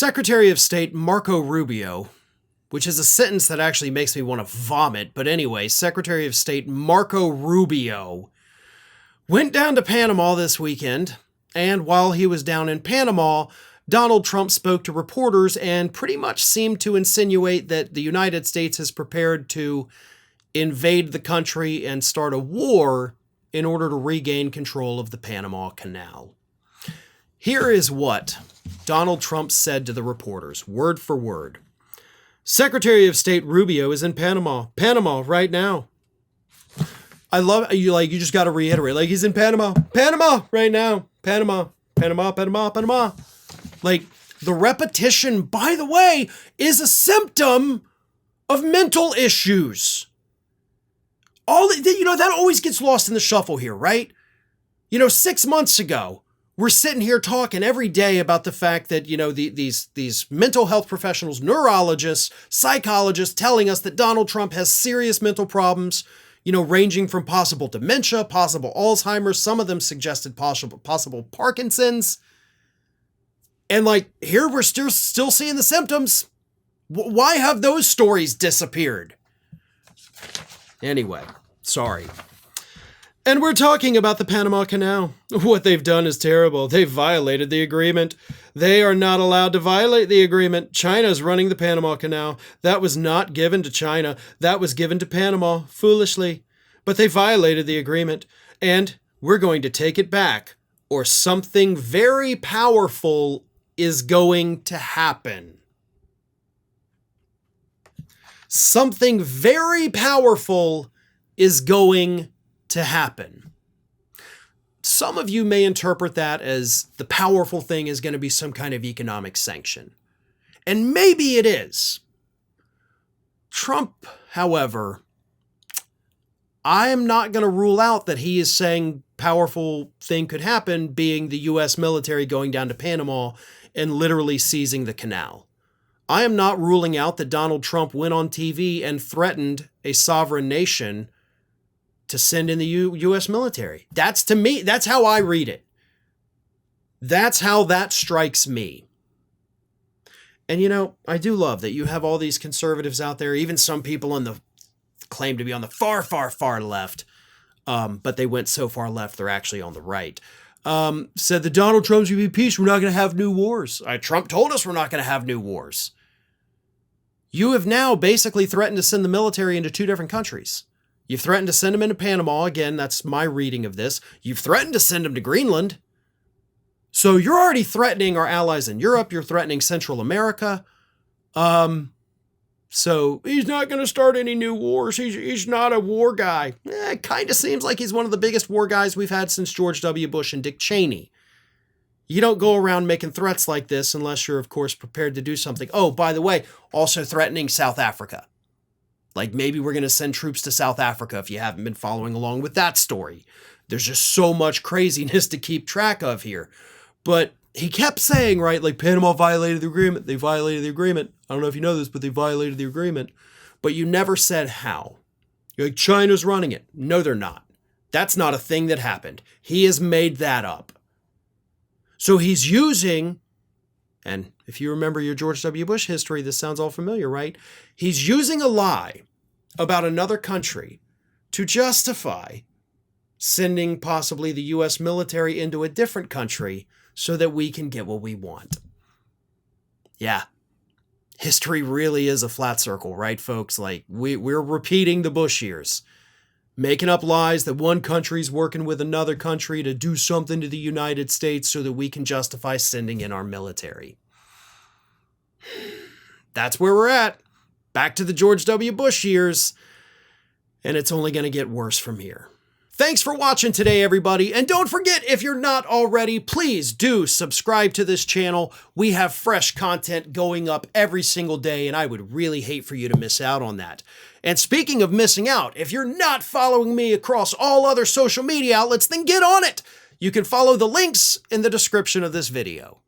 Secretary of State Marco Rubio, which is a sentence that actually makes me want to vomit, but anyway, Secretary of State Marco Rubio went down to Panama this weekend, and while he was down in Panama, Donald Trump spoke to reporters and pretty much seemed to insinuate that the United States is prepared to invade the country and start a war in order to regain control of the Panama Canal. Here is what Donald Trump said to the reporters, word for word. Secretary of State Rubio is in Panama right now. I love you. You just got to reiterate, he's in Panama right now. Panama. The repetition, by the way, is a symptom of mental issues. That always gets lost in the shuffle here, right? 6 months ago, we're sitting here talking every day about the fact that, these mental health professionals, neurologists, psychologists telling us that Donald Trump has serious mental problems, ranging from possible dementia, possible Alzheimer's, some of them suggested possible Parkinson's. And here we're still seeing the symptoms. Why have those stories disappeared? Anyway, sorry. And we're talking about the Panama Canal. What they've done is terrible. They've violated the agreement. They are not allowed to violate the agreement. China's running the Panama Canal. That was not given to China. That was given to Panama, foolishly. But they violated the agreement. And we're going to take it back, or something very powerful is going to happen. Something very powerful is going to happen. Some of you may interpret that as the powerful thing is going to be some kind of economic sanction. And maybe it is. Trump, however, I am not going to rule out that he is saying powerful thing could happen, being the U.S. military going down to Panama and literally seizing the canal. I am not ruling out that Donald Trump went on TV and threatened a sovereign nation to send in the U.S. military. To me, that's how I read it. That's how that strikes me. And I do love that you have all these conservatives out there, even some people claim to be on the far, far, far left, but they went so far left they're actually on the right. Said that Donald Trump's going to be peace. We're not going to have new wars. Trump told us we're not going to have new wars. You have now basically threatened to send the military into two different countries. You've threatened to send them into Panama. Again, that's my reading of this. You've threatened to send them to Greenland. So you're already threatening our allies in Europe. You're threatening Central America. So he's not going to start any new wars. He's not a war guy. It kind of seems like he's one of the biggest war guys we've had since George W. Bush and Dick Cheney. You don't go around making threats like this unless you're, of course, prepared to do something. Oh, by the way, also threatening South Africa. Maybe we're going to send troops to South Africa if you haven't been following along with that story. There's just so much craziness to keep track of here. But he kept saying, right, Panama violated the agreement. They violated the agreement. I don't know if you know this, but they violated the agreement. But you never said how. You're China's running it. No, they're not. That's not a thing that happened. He has made that up. So he's using, and if you remember your George W. Bush history, this sounds all familiar, right? He's using a lie about another country to justify sending possibly the U.S. military into a different country so that we can get what we want. Yeah. History really is a flat circle, right, folks? We're repeating the Bush years. Making up lies that one country's working with another country to do something to the United States so that we can justify sending in our military. That's where we're at. Back to the George W. Bush years. And it's only going to get worse from here. Thanks for watching today, everybody. And don't forget, if you're not already, please do subscribe to this channel. We have fresh content going up every single day, and I would really hate for you to miss out on that. And speaking of missing out, if you're not following me across all other social media outlets, then get on it. You can follow the links in the description of this video.